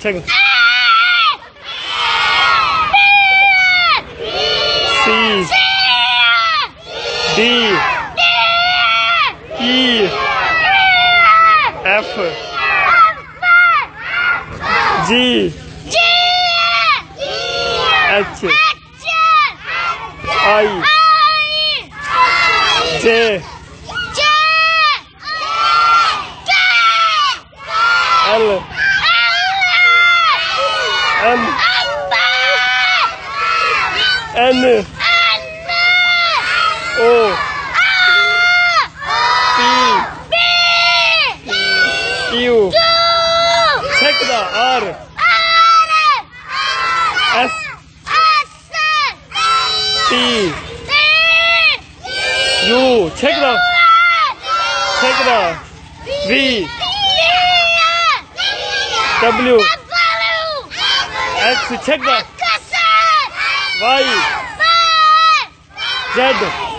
check. C D E F G H I J L M N O P Q check the R S T U check the V W X check the Y Z